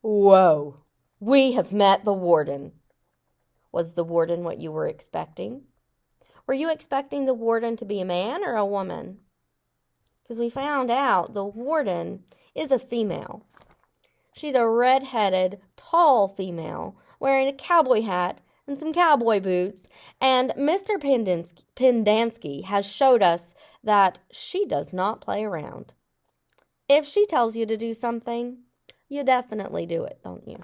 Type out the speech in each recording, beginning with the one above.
Whoa, we have met the warden. Was the warden what you were expecting? Were you expecting the warden to be a man or a woman? Because we found out the warden is a female. She's a red-headed, tall female wearing a cowboy hat and some cowboy boots, and Mr. Pendanski has showed us that she does not play around. If she tells you to do something, you definitely do it, don't you?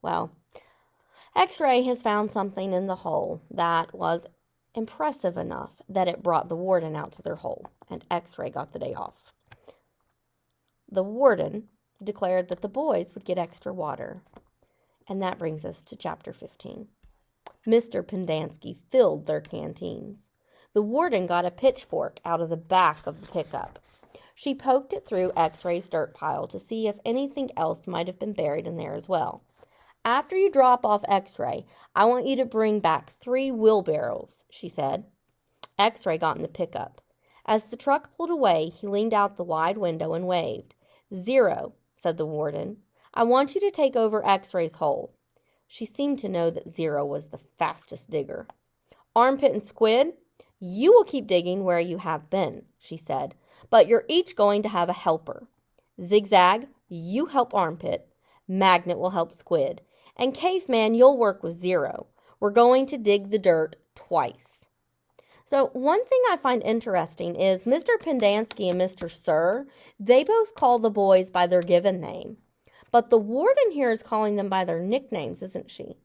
Well, X-Ray has found something in the hole that was impressive enough that it brought the warden out to their hole, and X-Ray got the day off. The warden declared that the boys would get extra water. And that brings us to chapter 15. Mr. Pendanski filled their canteens. The warden got a pitchfork out of the back of the pickup. She poked it through X-Ray's dirt pile to see if anything else might have been buried in there as well. After you drop off X-Ray, I want you to bring back 3 wheelbarrows, she said. X-Ray got in the pickup. As the truck pulled away, he leaned out the wide window and waved. 0, said the warden. I want you to take over X-Ray's hole. She seemed to know that 0 was the fastest digger. Armpit and Squid, you will keep digging where you have been, she said, but you're each going to have a helper. Zigzag, you help Armpit. Magnet will help Squid. And Caveman, you'll work with 0. We're going to dig the dirt twice. So one thing I find interesting is Mr. Pendanski and Mr. Sir, they both call the boys by their given name. But the warden here is calling them by their nicknames, isn't she?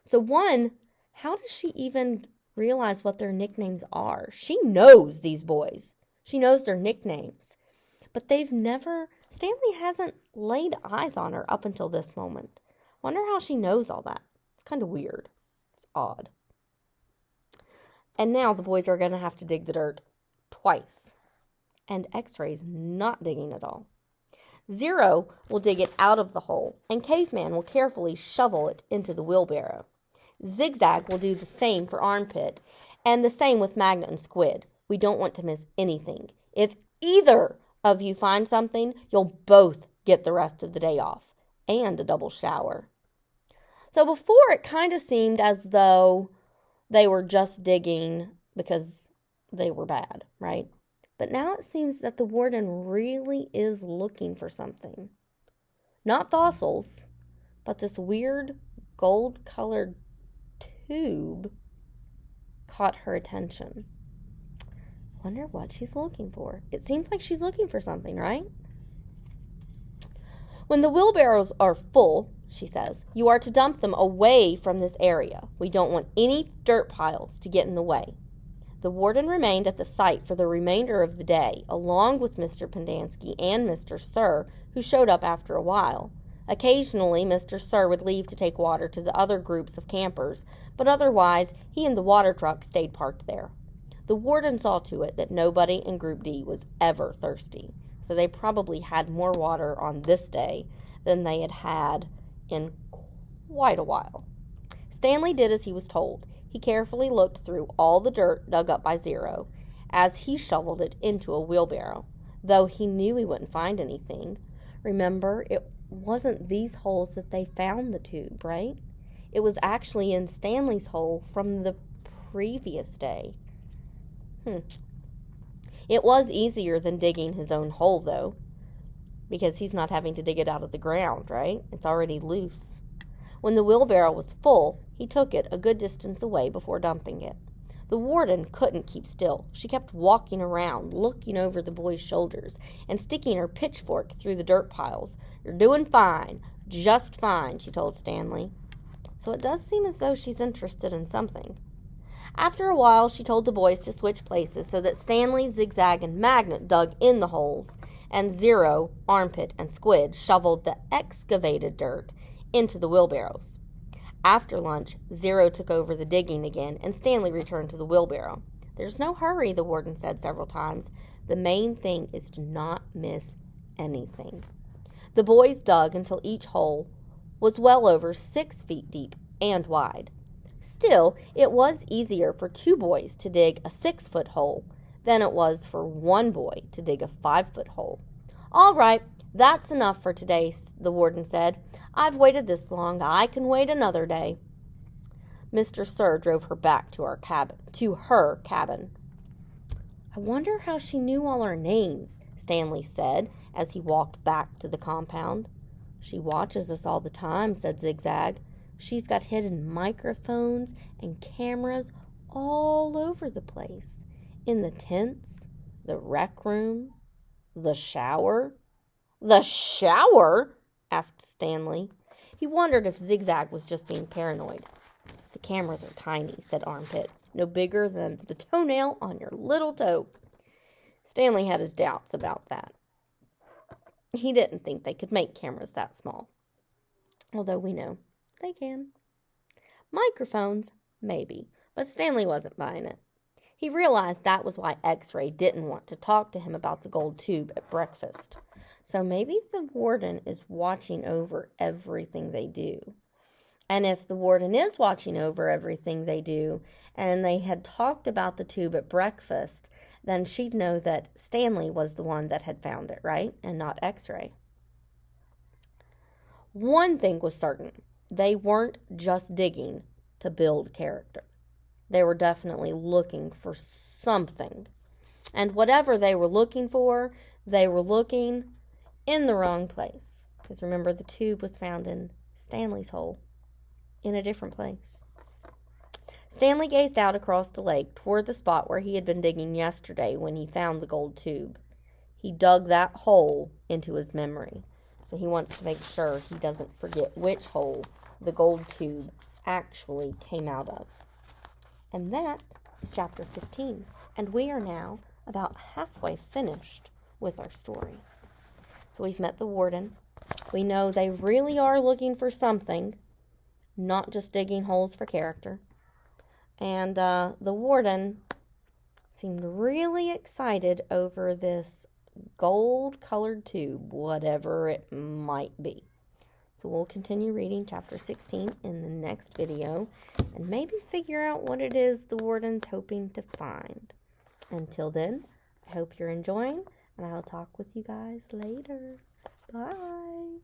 So one, how does she even realize what their nicknames are? She knows these boys. She knows their nicknames. But Stanley hasn't laid eyes on her up until this moment. Wonder how she knows all that. It's kind of weird. It's odd. And now the boys are going to have to dig the dirt twice. And X-Ray's not digging at all. 0 will dig it out of the hole, and Caveman will carefully shovel it into the wheelbarrow. Zigzag will do the same for Armpit, and the same with Magnet and Squid. We don't want to miss anything. If either of you find something, you'll both get the rest of the day off, and a double shower. So before, it kind of seemed as though they were just digging because they were bad, right? But now it seems that the warden really is looking for something. Not fossils, but this weird gold-colored tube caught her attention. Wonder what she's looking for. It seems like she's looking for something, right? When the wheelbarrows are full, she says, you are to dump them away from this area. We don't want any dirt piles to get in the way. The warden remained at the site for the remainder of the day, along with Mr. Pendanski and Mr. Sir, who showed up after a while. Occasionally, Mr. Sir would leave to take water to the other groups of campers, but otherwise, he and the water truck stayed parked there. The warden saw to it that nobody in Group D was ever thirsty, so they probably had more water on this day than they had had in quite a while. Stanley did as he was told. He carefully looked through all the dirt dug up by 0 as he shoveled it into a wheelbarrow, though he knew he wouldn't find anything. Remember, it wasn't these holes that they found the tube, right? It was actually in Stanley's hole from the previous day. It was easier than digging his own hole, though, because he's not having to dig it out of the ground, right? It's already loose. When the wheelbarrow was full, he took it a good distance away before dumping it. The warden couldn't keep still. She kept walking around, looking over the boys' shoulders, and sticking her pitchfork through the dirt piles. You're doing fine, just fine, she told Stanley. So it does seem as though she's interested in something. After a while, she told the boys to switch places so that Stanley, Zigzag, and Magnet dug in the holes, and 0, Armpit, and Squid shoveled the excavated dirt into the wheelbarrows. After lunch, 0 took over the digging again, and Stanley returned to the wheelbarrow. There's no hurry, the warden said several times. The main thing is to not miss anything. The boys dug until each hole was well over 6 feet deep and wide. Still, it was easier for 2 boys to dig a 6-foot hole than it was for 1 boy to dig a 5-foot hole. All right, "That's enough for today," the warden said. "I've waited this long. I can wait another day." Mr. Sir drove her back to her cabin. "I wonder how she knew all our names," Stanley said as he walked back to the compound. "She watches us all the time," said Zigzag. "She's got hidden microphones and cameras all over the place. In the tents, the rec room, the shower." "The shower?" asked Stanley. He wondered if Zigzag was just being paranoid. "The cameras are tiny," said Armpit. "No bigger than the toenail on your little toe." Stanley had his doubts about that. He didn't think they could make cameras that small. Although we know they can. Microphones, maybe, but Stanley wasn't buying it. He realized that was why X-Ray didn't want to talk to him about the gold tube at breakfast. So maybe the warden is watching over everything they do. And if the warden is watching over everything they do, and they had talked about the tube at breakfast, then she'd know that Stanley was the one that had found it, right? And not X-Ray. One thing was certain. They weren't just digging to build character. They were definitely looking for something. And whatever they were looking for, they were looking in the wrong place. Because remember, the tube was found in Stanley's hole, in a different place. Stanley gazed out across the lake toward the spot where he had been digging yesterday when he found the gold tube. He dug that hole into his memory, so he wants to make sure he doesn't forget which hole the gold tube actually came out of. And that is chapter 15, and we are now about halfway finished with our story. So we've met the warden. We know they really are looking for something, not just digging holes for character. And the warden seemed really excited over this gold-colored tube, whatever it might be. So we'll continue reading chapter 16 in the next video and maybe figure out what it is the warden's hoping to find. Until then, I hope you're enjoying, and I'll talk with you guys later. Bye.